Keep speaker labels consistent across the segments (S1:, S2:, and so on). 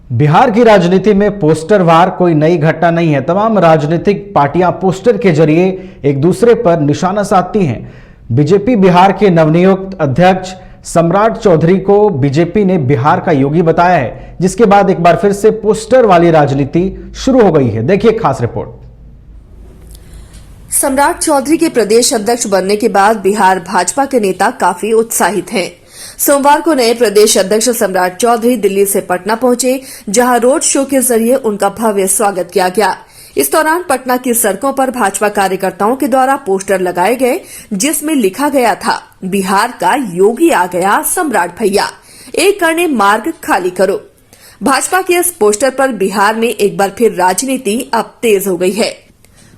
S1: बिहार की राजनीति में पोस्टर वार कोई नई घटना नहीं है। तमाम राजनीतिक पार्टियां पोस्टर के जरिए एक दूसरे पर निशाना साधती हैं। बीजेपी बिहार के नवनियुक्त अध्यक्ष सम्राट चौधरी को बीजेपी ने बिहार का योगी बताया है, जिसके बाद एक बार फिर से पोस्टर वाली राजनीति शुरू हो गई है। देखिए खास रिपोर्ट।
S2: सम्राट चौधरी के प्रदेश अध्यक्ष बनने के बाद बिहार भाजपा के नेता काफी उत्साहित हैं। सोमवार को नए प्रदेश अध्यक्ष सम्राट चौधरी दिल्ली से पटना पहुंचे, जहां रोड शो के जरिए उनका भव्य स्वागत किया गया। इस दौरान पटना की सड़कों पर भाजपा कार्यकर्ताओं के द्वारा पोस्टर लगाए गए, जिसमें लिखा गया था, बिहार का योगी आ गया सम्राट भैया, एक करने मार्ग खाली करो। भाजपा के इस पोस्टर पर बिहार में एक बार फिर राजनीति अब तेज हो गई है।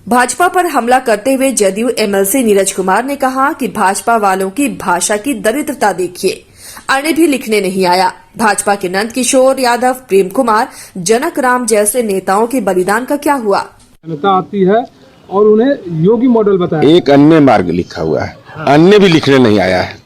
S2: भाजपा पर हमला करते हुए जदयू एमएलसी नीरज कुमार ने कहा कि भाजपा वालों की भाषा की दरिद्रता देखिए, अन्य भी लिखने नहीं आया। भाजपा के नंद किशोर यादव, प्रेम कुमार, जनक राम जैसे नेताओं के बलिदान का क्या हुआ?
S3: जनता आती है और उन्हें योगी मॉडल बताया।
S4: एक अन्य मार्ग लिखा हुआ है, अन्य भी लिखने नहीं आया है,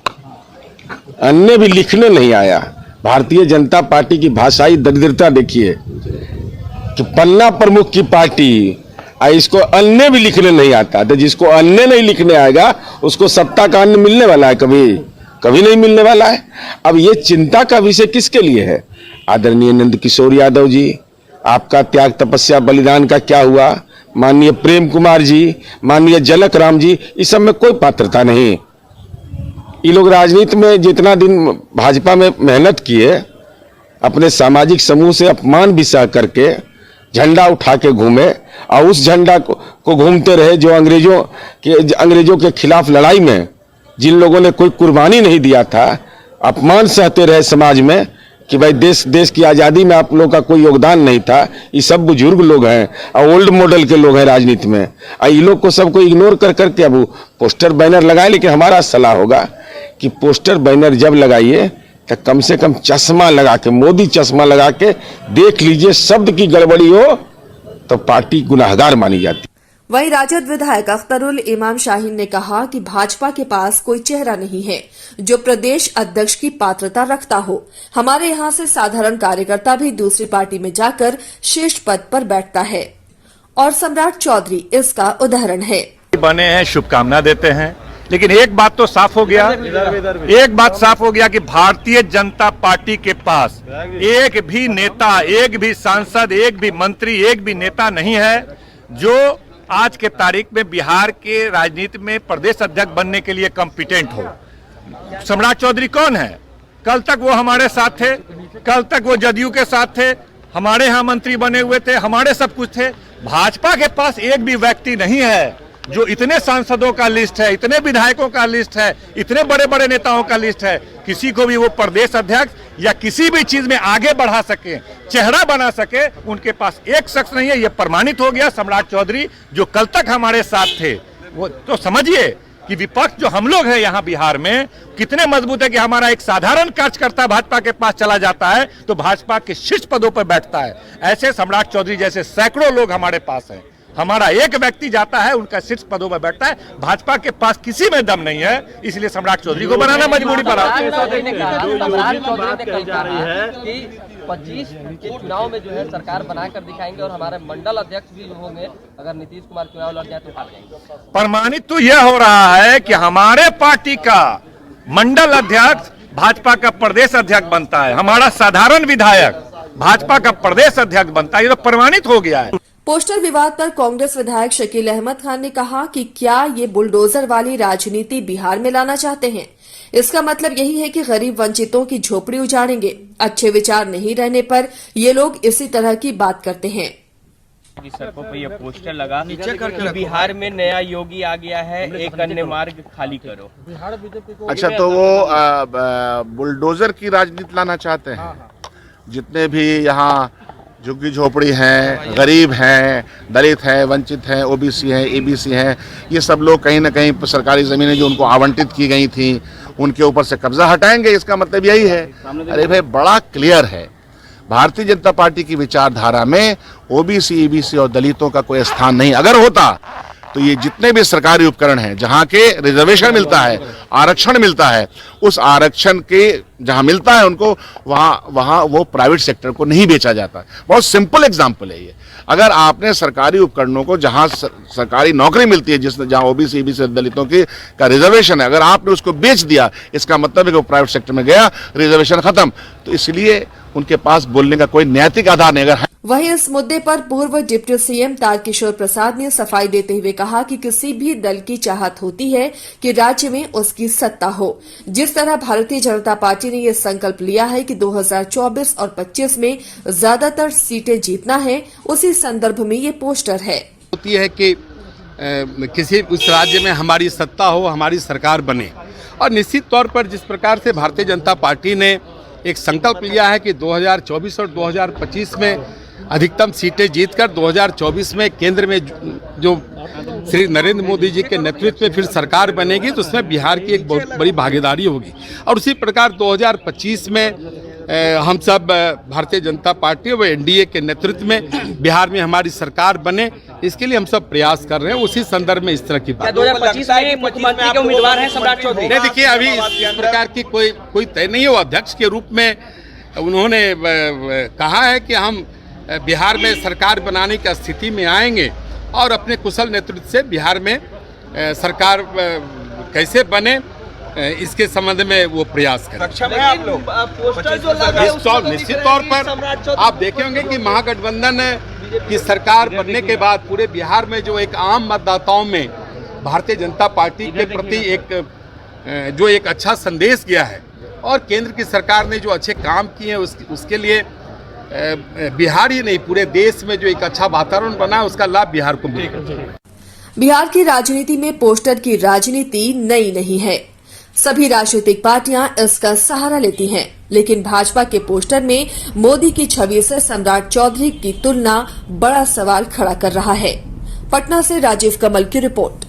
S4: अन्य भी लिखने नहीं आया। भारतीय जनता पार्टी की भाषाई दरिद्रता देखिए कि पन्ना प्रमुख की पार्टी, इसको अन्य भी लिखने नहीं आता। तो जिसको अन्य नहीं लिखने आएगा उसको सत्ता का अन्न मिलने वाला है? कभी नहीं मिलने वाला है। अब ये चिंता का विषय किसके लिए है? आदरणीय नंद किशोर यादव जी, आपका त्याग तपस्या बलिदान का क्या हुआ? माननीय प्रेम कुमार जी, माननीय जनक राम जी, इस सब में कोई पात्रता नहीं। ये लोग राजनीति में जितना दिन भाजपा में मेहनत किए, अपने सामाजिक समूह से अपमान भी सह करके झंडा उठा के घूमे और उस झंडा को घूमते रहे जो अंग्रेजों के खिलाफ लड़ाई में जिन लोगों ने कोई कुर्बानी नहीं दिया था, अपमान सहते रहे समाज में कि भाई देश की आज़ादी में आप लोगों का कोई योगदान नहीं था। ये सब बुजुर्ग लोग हैं और ओल्ड मॉडल के लोग हैं राजनीति में, और ये लोग को सबको इग्नोर कर करके अब पोस्टर बैनर लगाए। लेकिन हमारा सलाह होगा कि पोस्टर बैनर जब लगाइए तो कम से कम चश्मा लगा के, मोदी चश्मा लगा के देख लीजिए, शब्द की गड़बड़ी हो तो पार्टी गुनाहगार मानी जाती।
S2: वहीं राजद विधायक अख्तरुल इमाम शाहीन ने कहा कि भाजपा के पास कोई चेहरा नहीं है जो प्रदेश अध्यक्ष की पात्रता रखता हो। हमारे यहाँ से साधारण कार्यकर्ता भी दूसरी पार्टी में जाकर शीर्ष पद पर बैठता है, और सम्राट चौधरी इसका उदाहरण है।
S5: बने हैं, शुभकामना देते हैं, लेकिन एक बात तो साफ हो गया, कि भारतीय जनता पार्टी के पास एक भी नेता, एक भी सांसद, एक भी मंत्री, एक भी नेता नहीं है जो आज के तारीख में बिहार के राजनीति में प्रदेश अध्यक्ष बनने के लिए कॉम्पिटेंट हो। सम्राट चौधरी कौन है? कल तक वो हमारे साथ थे, कल तक वो जदयू के साथ थे, हमारे यहाँ मंत्री बने हुए थे, हमारे सब कुछ थे। भाजपा के पास एक भी व्यक्ति नहीं है जो इतने सांसदों का लिस्ट है, इतने विधायकों का लिस्ट है, इतने बड़े बड़े नेताओं का लिस्ट है, किसी को भी वो प्रदेश अध्यक्ष या किसी भी चीज में आगे बढ़ा सके, चेहरा बना सके, उनके पास एक शख्स नहीं है। ये प्रमाणित हो गया। सम्राट चौधरी जो कल तक हमारे साथ थे, वो तो समझिए कि विपक्ष जो हम लोग हैं यहाँ बिहार में कितने मजबूत है कि हमारा एक साधारण कार्यकर्ता भाजपा के पास चला जाता है तो भाजपा के शीर्ष पदों पर बैठता है। ऐसे सम्राट चौधरी जैसे सैकड़ों लोग हमारे पास हैं। हमारा एक व्यक्ति जाता है, उनका शीर्ष पदों पर बैठता है। भाजपा के पास किसी में दम नहीं है, इसलिए सम्राट चौधरी को बनाना मजबूरी पड़ा।
S6: 25 के चुनाव में जो है सरकार बनाकर दिखाएंगे और हमारे मंडल अध्यक्ष भी होंगे, अगर नीतीश कुमार चुनाव लड़ जाए तो हार जाएंगे।
S5: प्रमाणित तो यह हो रहा है कि हमारे पार्टी का मंडल अध्यक्ष भाजपा का प्रदेश अध्यक्ष बनता है, हमारा साधारण विधायक भाजपा का प्रदेश अध्यक्ष बनता है। ये तो प्रमाणित हो गया है।
S2: पोस्टर विवाद पर कांग्रेस विधायक शकील अहमद खान ने कहा कि क्या ये बुलडोजर वाली राजनीति बिहार में लाना चाहते हैं? इसका मतलब यही है कि गरीब वंचितों की झोपड़ी उजाड़ेंगे। अच्छे विचार नहीं रहने पर ये लोग इसी तरह की बात करते हैं।
S7: सड़कों पर ये पोस्टर लगा कि बिहार में नया योगी आ गया है, एक अन्य मार्ग खाली करो।
S8: अच्छा, तो वो बुलडोजर की राजनीति लाना चाहते हैं। जितने भी यहाँ झुग्गी झोपड़ी हैं, गरीब हैं, दलित हैं, वंचित हैं, ओबीसी हैं, एबीसी हैं, ये सब लोग कहीं ना कहीं सरकारी ज़मीनें जो उनको आवंटित की गई थी उनके ऊपर से कब्जा हटाएंगे। इसका मतलब यही है। अरे भाई, बड़ा क्लियर है। भारतीय जनता पार्टी की विचारधारा में ओबीसी, ईबीसी और दलितों का कोई स्थान नहीं। अगर होता तो ये जितने भी सरकारी उपकरण हैं जहां के रिजर्वेशन मिलता है, आरक्षण मिलता है, उस आरक्षण के जहां मिलता है उनको वहां वो प्राइवेट सेक्टर को नहीं बेचा जाता। बहुत सिंपल एग्जांपल है ये। अगर आपने सरकारी उपकरणों को जहां सरकारी नौकरी मिलती है, जहां ओबीसी ईबीसी दलितों की का रिजर्वेशन है, अगर आपने उसको बेच दिया, इसका मतलब है कि वो प्राइवेट सेक्टर में गया, रिजर्वेशन खत्म। तो इसलिए उनके पास बोलने का कोई नैतिक आधार नहीं। अगर
S2: वहीं इस मुद्दे पर पूर्व डिप्टी सीएम तारकिशोर प्रसाद ने सफाई देते हुए कहा कि किसी भी दल की चाहत होती है कि राज्य में उसकी सत्ता हो। जिस तरह भारतीय जनता पार्टी ने यह संकल्प लिया है कि 2024 और 25 में ज्यादातर सीटें जीतना है, उसी संदर्भ में ये पोस्टर है।
S9: होती है कि किसी उस राज्य में हमारी सत्ता हो, हमारी सरकार बने। और निश्चित तौर पर जिस प्रकार से भारतीय जनता पार्टी ने एक संकल्प लिया है कि 2024 और 2025 में अधिकतम सीटें जीतकर 2024 में केंद्र में जो श्री नरेंद्र मोदी जी के नेतृत्व में फिर सरकार बनेगी, तो उसमें बिहार की एक बहुत बड़ी भागीदारी होगी। और उसी प्रकार 2025 में हम सब भारतीय जनता पार्टी व एनडीए के नेतृत्व में बिहार में हमारी सरकार बने, इसके लिए हम सब प्रयास कर रहे हैं। उसी संदर्भ में इस तरह की बात।
S7: 2025 में मुख्यमंत्री के उम्मीदवार हैं सम्राट चौधरी?
S9: नहीं, देखिए अभी इस प्रकार की कोई तय नहीं है। वो अध्यक्ष के रूप में उन्होंने कहा है कि हम बिहार में सरकार बनाने की स्थिति में आएंगे और अपने कुशल नेतृत्व से बिहार में सरकार कैसे बने इसके संबंध में वो प्रयास करें।
S7: सक्षम है आप लोग? पोस्टर जो लगा है उसको तो
S9: निश्चित तौर पर आप देखे होंगे कि महागठबंधन की सरकार बनने के बाद पूरे बिहार में जो एक आम मतदाताओं में भारतीय जनता पार्टी के प्रति एक अच्छा संदेश गया है और केंद्र की सरकार ने जो अच्छे काम किए हैं उसके लिए बिहार ही नहीं पूरे देश में जो एक अच्छा वातावरण बना है उसका लाभ बिहार को मिलेगा।
S2: बिहार की राजनीति में पोस्टर की राजनीति नई नहीं है। सभी राजनीतिक पार्टियां इसका सहारा लेती हैं, लेकिन भाजपा के पोस्टर में मोदी की छवि से सम्राट चौधरी की तुलना बड़ा सवाल खड़ा कर रहा है। पटना से राजीव कमल की रिपोर्ट।